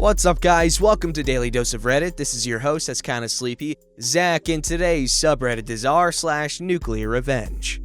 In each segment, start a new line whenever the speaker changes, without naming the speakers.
What's up, guys? Welcome to Daily Dose of Reddit. This is your host that's kinda sleepy, Zach, and today's subreddit is r/NuclearRevenge.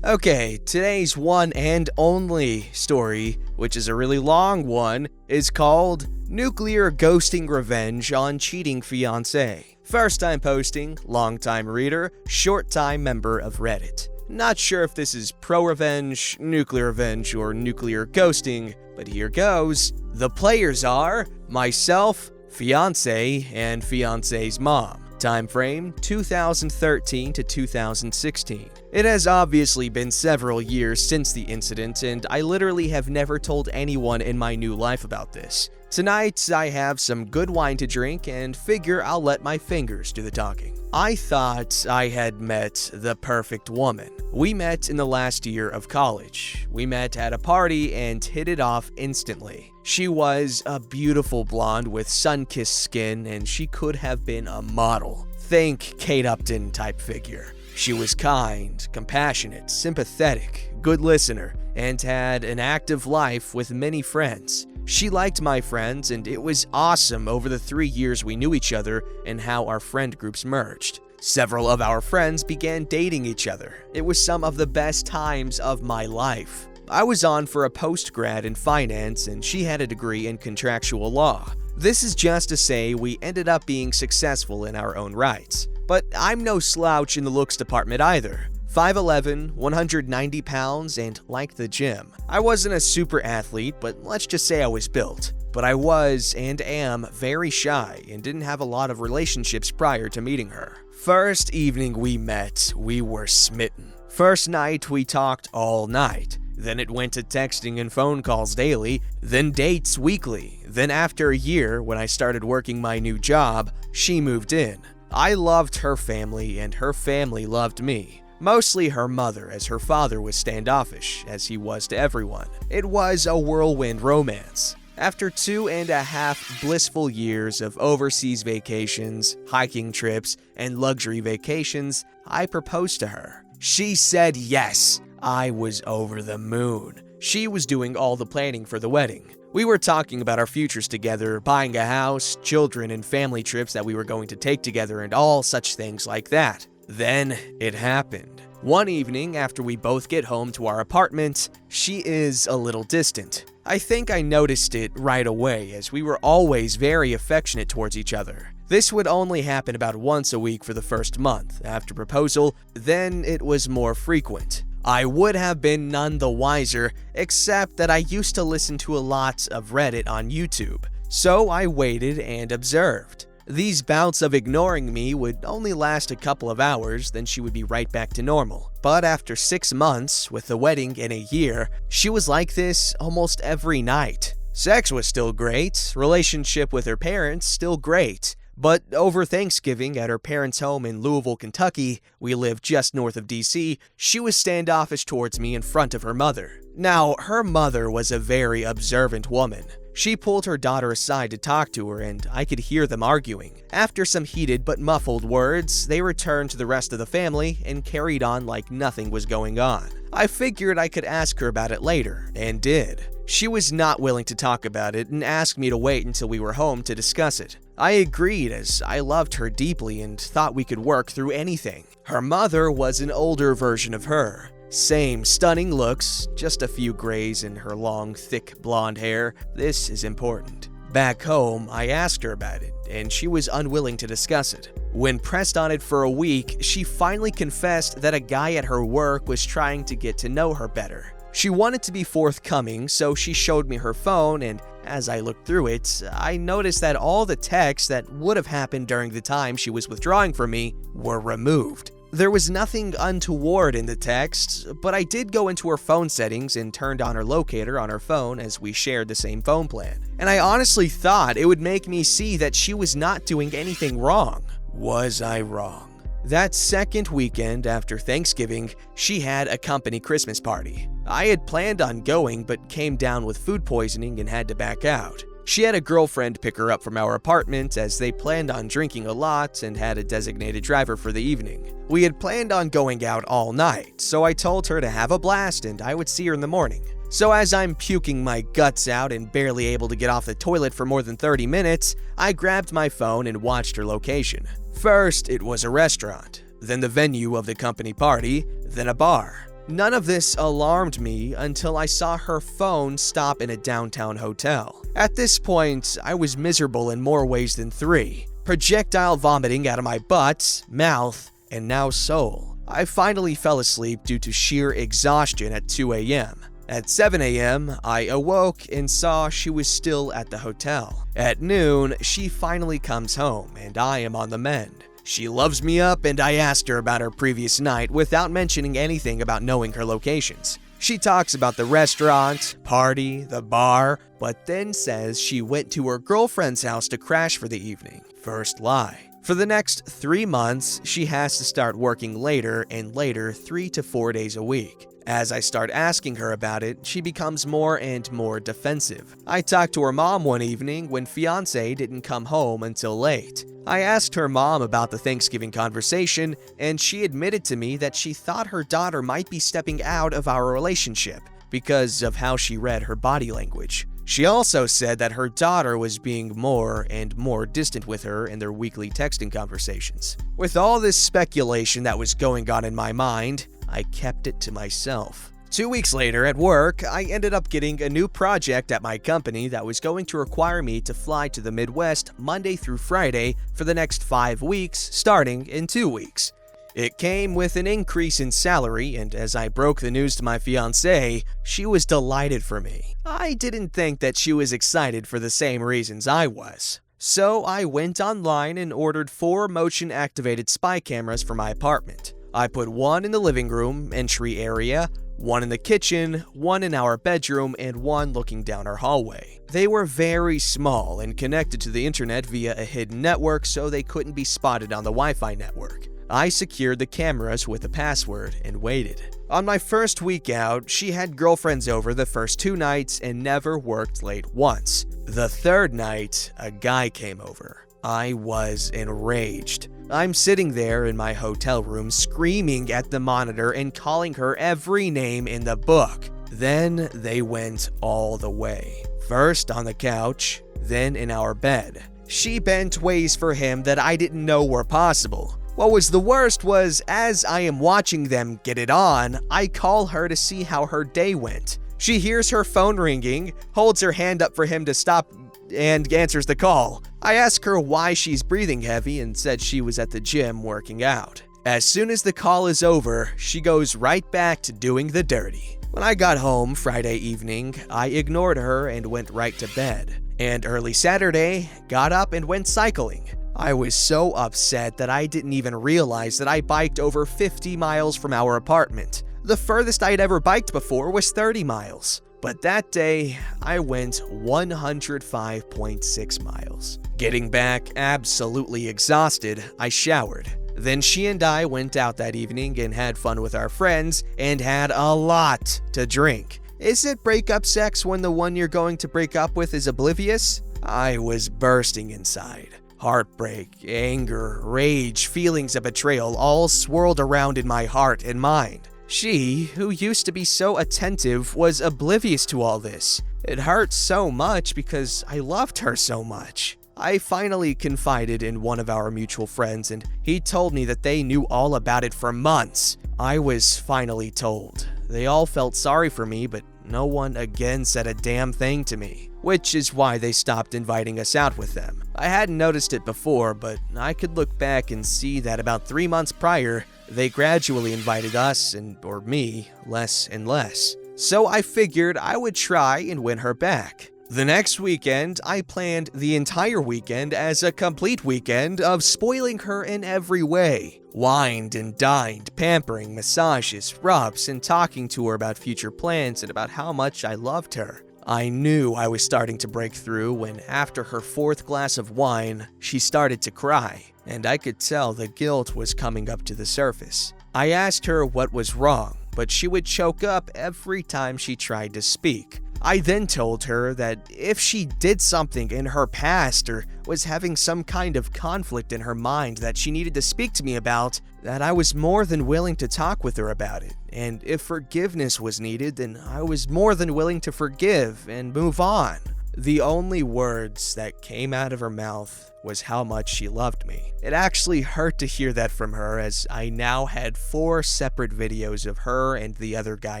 Okay, today's one and only story, which is a really long one, is called Nuclear Ghosting Revenge on Cheating Fiancé. First time posting, long time reader, short time member of Reddit. Not sure if this is pro-revenge, nuclear revenge, or nuclear ghosting, but here goes. The players are myself, fiancé, and fiancé's mom. Time frame 2013 to 2016. It has obviously been several years since the incident, and I literally have never told anyone in my new life about this. Tonight, I have some good wine to drink and figure I'll let my fingers do the talking. I thought I had met the perfect woman. We met in the last year of college. We met at a party and hit it off instantly. She was a beautiful blonde with sun-kissed skin, and she could have been a model. Think Kate Upton type figure. She was kind, compassionate, sympathetic, good listener, and had an active life with many friends. She liked my friends, and it was awesome over the 3 years we knew each other and how our friend groups merged. Several of our friends began dating each other. It was some of the best times of my life. I was on for a post-grad in finance, and she had a degree in contractual law. This is just to say we ended up being successful in our own rights. But I'm no slouch in the looks department either. 5'11", 190 pounds, and liked the gym. I wasn't a super athlete, but let's just say I was built. But I was and am very shy and didn't have a lot of relationships prior to meeting her. First evening we met, we were smitten. First night we talked all night. Then it went to texting and phone calls daily, then dates weekly. Then after a year, when I started working my new job, she moved in. I loved her family and her family loved me. Mostly her mother, as her father was standoffish, as he was to everyone. It was a whirlwind romance. After 2.5 blissful years of overseas vacations, hiking trips, and luxury vacations, I proposed to her. She said yes. I was over the moon. She was doing all the planning for the wedding. We were talking about our futures together, buying a house, children, and family trips that we were going to take together, and all such things like that. Then it happened. One evening, after we both get home to our apartment, she is a little distant. I think I noticed it right away, as we were always very affectionate towards each other. This would only happen about once a week for the first month. After proposal, then it was more frequent. I would have been none the wiser, except that I used to listen to a lot of Reddit on YouTube, so I waited and observed. These bouts of ignoring me would only last a couple of hours, then she would be right back to normal. But after 6 months, with the wedding in a year, she was like this almost every night. Sex was still great, relationship with her parents still great. But over Thanksgiving at her parents' home in Louisville, Kentucky, we live just north of DC, she was standoffish towards me in front of her mother. Now, her mother was a very observant woman. She pulled her daughter aside to talk to her, and I could hear them arguing. After some heated but muffled words, they returned to the rest of the family and carried on like nothing was going on. I figured I could ask her about it later, and did. She was not willing to talk about it and asked me to wait until we were home to discuss it. I agreed, as I loved her deeply and thought we could work through anything. Her mother was an older version of her. Same stunning looks, just a few grays in her long, thick blonde hair. This is important. Back home, I asked her about it, and she was unwilling to discuss it. When pressed on it for a week, she finally confessed that a guy at her work was trying to get to know her better. She wanted to be forthcoming, so she showed me her phone, and as I looked through it, I noticed that all the texts that would have happened during the time she was withdrawing from me were removed. There was nothing untoward in the text, but I did go into her phone settings and turned on her locator on her phone as we shared the same phone plan. And I honestly thought it would make me see that she was not doing anything wrong. Was I wrong? That second weekend after Thanksgiving, she had a company Christmas party. I had planned on going, but came down with food poisoning and had to back out. She had a girlfriend pick her up from our apartment, as they planned on drinking a lot and had a designated driver for the evening. We had planned on going out all night, so I told her to have a blast and I would see her in the morning. So as I'm puking my guts out and barely able to get off the toilet for more than 30 minutes, I grabbed my phone and watched her location. First, it was a restaurant, then the venue of the company party, then a bar. None of this alarmed me until I saw her phone stop in a downtown hotel. At this point, I was miserable in more ways than three. Projectile vomiting out of my butt, mouth, and now soul. I finally fell asleep due to sheer exhaustion at 2 a.m. At 7 a.m., I awoke and saw she was still at the hotel. At noon, she finally comes home and I am on the mend. She loves me up and I asked her about her previous night without mentioning anything about knowing her locations. She talks about the restaurant, party, the bar, but then says she went to her girlfriend's house to crash for the evening. First lie. For the next 3 months, she has to start working later and later 3 to 4 days a week. As I start asking her about it, she becomes more and more defensive. I talked to her mom one evening when fiancé didn't come home until late. I asked her mom about the Thanksgiving conversation, and she admitted to me that she thought her daughter might be stepping out of our relationship because of how she read her body language. She also said that her daughter was being more and more distant with her in their weekly texting conversations. With all this speculation that was going on in my mind, I kept it to myself. 2 weeks later at work, I ended up getting a new project at my company that was going to require me to fly to the Midwest Monday through Friday for the next 5 weeks, starting in 2 weeks. It came with an increase in salary, and as I broke the news to my fiancée, she was delighted for me. I didn't think that she was excited for the same reasons I was. So I went online and ordered 4 motion-activated spy cameras for my apartment. I put 1 in the living room entry area, 1 in the kitchen, 1 in our bedroom, and 1 looking down our hallway. They were very small and connected to the internet via a hidden network so they couldn't be spotted on the Wi-Fi network. I secured the cameras with a password and waited. On my first week out, she had girlfriends over the first 2 nights and never worked late once. The 3rd night, a guy came over. I was enraged. I'm sitting there in my hotel room screaming at the monitor and calling her every name in the book. Then they went all the way. First on the couch, then in our bed. She bent ways for him that I didn't know were possible. What was the worst was, as I am watching them get it on, I call her to see how her day went. She hears her phone ringing, holds her hand up for him to stop, and answers the call. I ask her why she's breathing heavy and said she was at the gym working out. As soon as the call is over, she goes right back to doing the dirty. When I got home Friday evening, I ignored her and went right to bed. And early Saturday, got up and went cycling. I was so upset that I didn't even realize that I biked over 50 miles from our apartment. The furthest I'd ever biked before was 30 miles. But that day, I went 105.6 miles. Getting back absolutely exhausted, I showered. Then she and I went out that evening and had fun with our friends and had a lot to drink. Is it breakup sex when the one you're going to break up with is oblivious? I was bursting inside. Heartbreak, anger, rage, feelings of betrayal all swirled around in my heart and mind. She, who used to be so attentive, was oblivious to all this. It hurt so much because I loved her so much. I finally confided in one of our mutual friends and he told me that they knew all about it for months. I was finally told. They all felt sorry for me, but no one again said a damn thing to me, which is why they stopped inviting us out with them. I hadn't noticed it before, but I could look back and see that about 3 months prior, they gradually invited us, or me, less and less. So I figured I would try and win her back. The next weekend, I planned the entire weekend as a complete weekend of spoiling her in every way. Wined and dined, pampering, massages, rubs, and talking to her about future plans and about how much I loved her. I knew I was starting to break through when, after her 4th glass of wine, she started to cry, and I could tell the guilt was coming up to the surface. I asked her what was wrong, but she would choke up every time she tried to speak. I then told her that if she did something in her past or was having some kind of conflict in her mind that she needed to speak to me about, that I was more than willing to talk with her about it. And if forgiveness was needed, then I was more than willing to forgive and move on. The only words that came out of her mouth was how much she loved me. It actually hurt to hear that from her, as I now had 4 separate videos of her and the other guy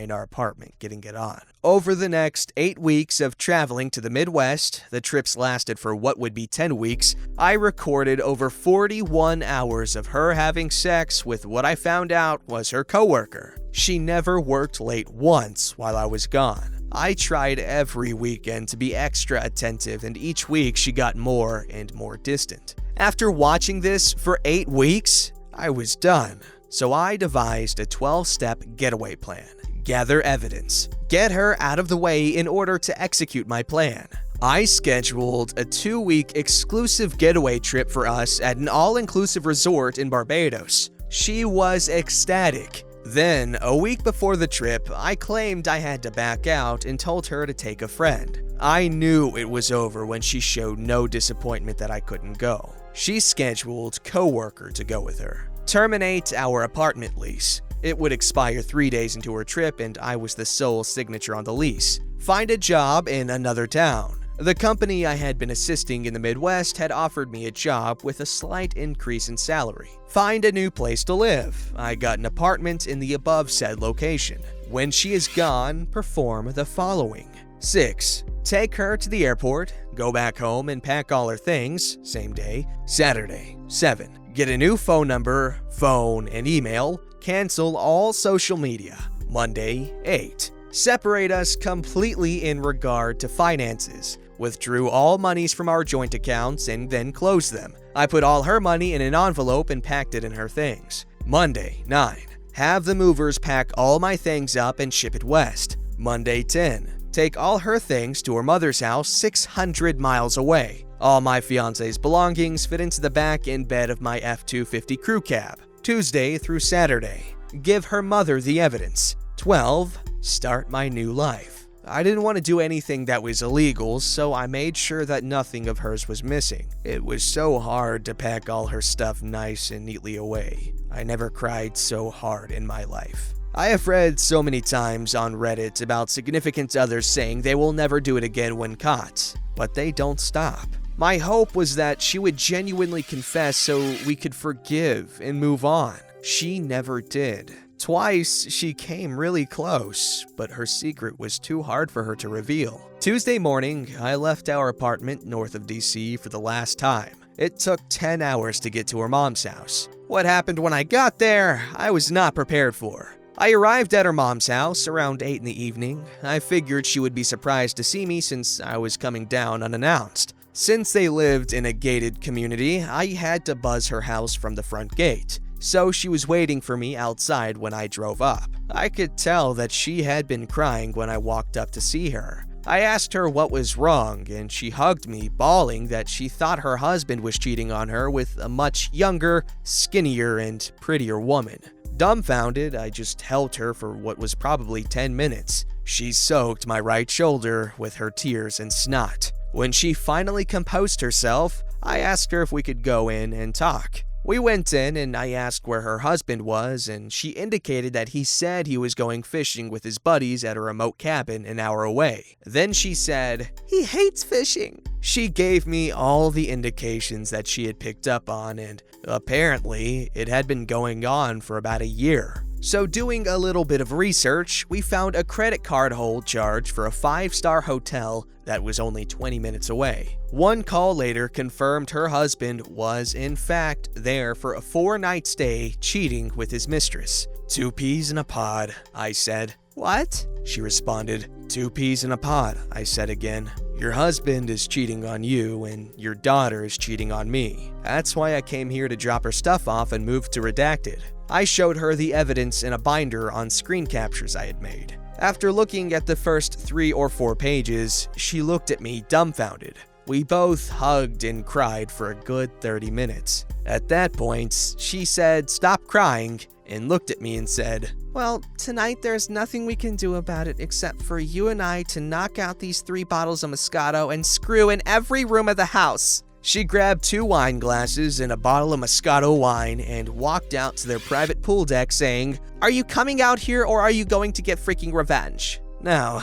in our apartment getting it on. Over the next 8 weeks of traveling to the Midwest, the trips lasted for what would be 10 weeks, I recorded over 41 hours of her having sex with what I found out was her coworker. She never worked late once while I was gone. I tried every weekend to be extra attentive, and each week she got more and more distant. After watching this for 8 weeks, I was done. So I devised a 12-step getaway plan. Gather evidence. Get her out of the way in order to execute my plan. I scheduled a 2-week exclusive getaway trip for us at an all-inclusive resort in Barbados. She was ecstatic. Then, a week before the trip, I claimed I had to back out and told her to take a friend. I knew it was over when she showed no disappointment that I couldn't go. She scheduled coworker to go with her. Terminate our apartment lease. It would expire 3 days into her trip, and I was the sole signature on the lease. Find a job in another town. The company I had been assisting in the Midwest had offered me a job with a slight increase in salary. Find a new place to live. I got an apartment in the above said location. When she is gone, perform the following. 6. Take her to the airport, go back home and pack all her things, same day. Saturday. 7. Get a new phone number, phone, and email. Cancel all social media. Monday. 8. Separate us completely in regard to finances. Withdrew all monies from our joint accounts and then closed them. I put all her money in an envelope and packed it in her things. Monday. 9. Have the movers pack all my things up and ship it west. Monday. 10. Take all her things to her mother's house 600 miles away. All my fiance's belongings fit into the back end bed of my F-250 crew cab. Tuesday through Saturday. Give her mother the evidence. 12. Start my new life. I didn't want to do anything that was illegal, so I made sure that nothing of hers was missing. It was so hard to pack all her stuff nice and neatly away. I never cried so hard in my life. I have read so many times on Reddit about significant others saying they will never do it again when caught, but they don't stop. My hope was that she would genuinely confess so we could forgive and move on. She never did. Twice, she came really close, but her secret was too hard for her to reveal. Tuesday morning, I left our apartment north of DC for the last time. It took 10 hours to get to her mom's house. What happened when I got there, I was not prepared for. I arrived at her mom's house around 8 in the evening. I figured she would be surprised to see me since I was coming down unannounced. Since they lived in a gated community, I had to buzz her house from the front gate. So she was waiting for me outside when I drove up. I could tell that she had been crying when I walked up to see her. I asked her what was wrong, and she hugged me, bawling that she thought her husband was cheating on her with a much younger, skinnier, and prettier woman. Dumbfounded, I just held her for what was probably 10 minutes. She soaked my right shoulder with her tears and snot. When she finally composed herself, I asked her if we could go in and talk. We went in and I asked where her husband was, and she indicated that he said he was going fishing with his buddies at a remote cabin an hour away. Then she said, "He hates fishing." She gave me all the indications that she had picked up on, and apparently it had been going on for about a year. So doing a little bit of research, we found a credit card hold charge for a 5-star hotel that was only 20 minutes away. One call later confirmed her husband was in fact there for a 4-night stay cheating with his mistress. 2 peas in a pod, I said. What? She responded. 2 peas in a pod, I said again. Your husband is cheating on you and your daughter is cheating on me. That's why I came here to drop her stuff off and move to redacted. I showed her the evidence in a binder on screen captures I had made. After looking at the first 3 or 4 pages, she looked at me dumbfounded. We both hugged and cried for a good 30 minutes. At that point, she said, "Stop crying," and looked at me and said, "Well, tonight there's nothing we can do about it except for you and I to knock out these 3 bottles of Moscato and screw in every room of the house." She grabbed 2 wine glasses and a bottle of Moscato wine and walked out to their private pool deck saying, "Are you coming out here or are you going to get freaking revenge?" Now,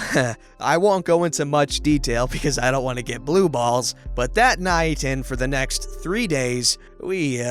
I won't go into much detail because I don't want to get blue balls, but that night and for the next 3 days, we,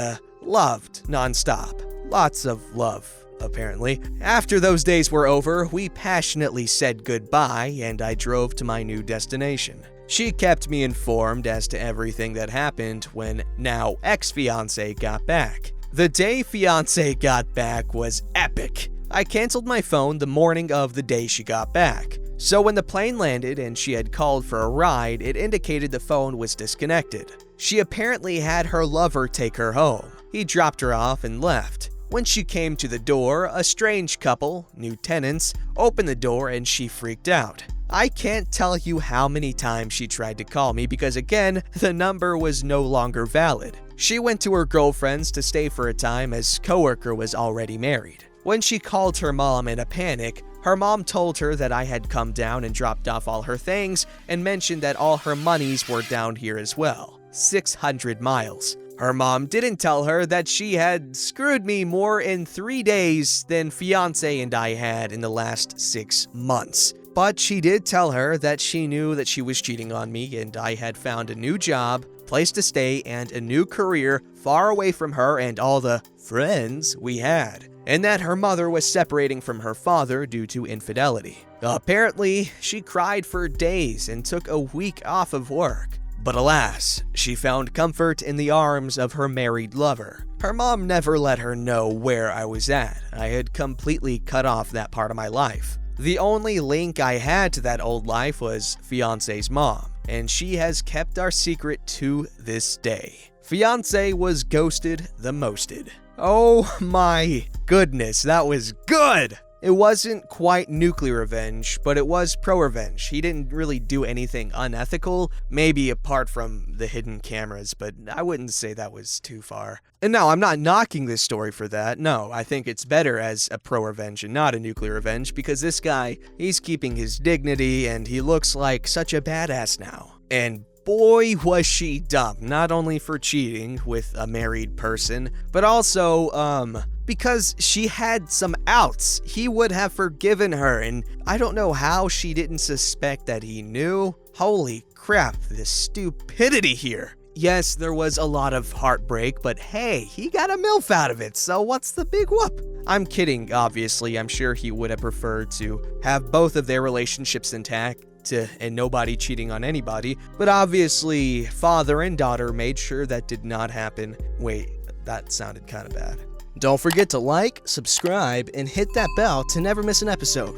loved nonstop. Lots of love, apparently. After those days were over, we passionately said goodbye and I drove to my new destination. She kept me informed as to everything that happened when now ex-fiancé got back. The day fiancé got back was epic. I canceled my phone the morning of the day she got back. So when the plane landed and she had called for a ride, it indicated the phone was disconnected. She apparently had her lover take her home. He dropped her off and left. When she came to the door, a strange couple, new tenants, opened the door and she freaked out. I can't tell you how many times she tried to call me because again, the number was no longer valid. She went to her girlfriend's to stay for a time as coworker was already married. When she called her mom in a panic, her mom told her that I had come down and dropped off all her things and mentioned that all her monies were down here as well. 600 miles. Her mom didn't tell her that she had screwed me more in 3 days than fiancé and I had in the last 6 months. But she did tell her that she knew that she was cheating on me and I had found a new job, place to stay, and a new career far away from her and all the friends we had, and that her mother was separating from her father due to infidelity. Apparently, she cried for days and took a week off of work. But alas, she found comfort in the arms of her married lover. Her mom never let her know where I was at. I had completely cut off that part of my life. The only link I had to that old life was fiancé's mom, and she has kept our secret to this day. Fiancé was ghosted the mosted. Oh my goodness, that was good! It wasn't quite nuclear revenge, but it was pro-revenge. He didn't really do anything unethical, maybe apart from the hidden cameras, but I wouldn't say that was too far. And no, I'm not knocking this story for that. No, I think it's better as a pro-revenge and not a nuclear revenge because this guy, he's keeping his dignity and he looks like such a badass now. And boy, was she dumb, not only for cheating with a married person, but also, because she had some outs. He would have forgiven her, and I don't know how she didn't suspect that he knew. Holy crap, the stupidity here. Yes, there was a lot of heartbreak, but hey, he got a MILF out of it, so what's the big whoop? I'm kidding, obviously. I'm sure he would have preferred to have both of their relationships intact and nobody cheating on anybody, but obviously father and daughter made sure that did not happen. Wait, that sounded kind of bad. Don't forget to like, subscribe, and hit that bell to never miss an episode.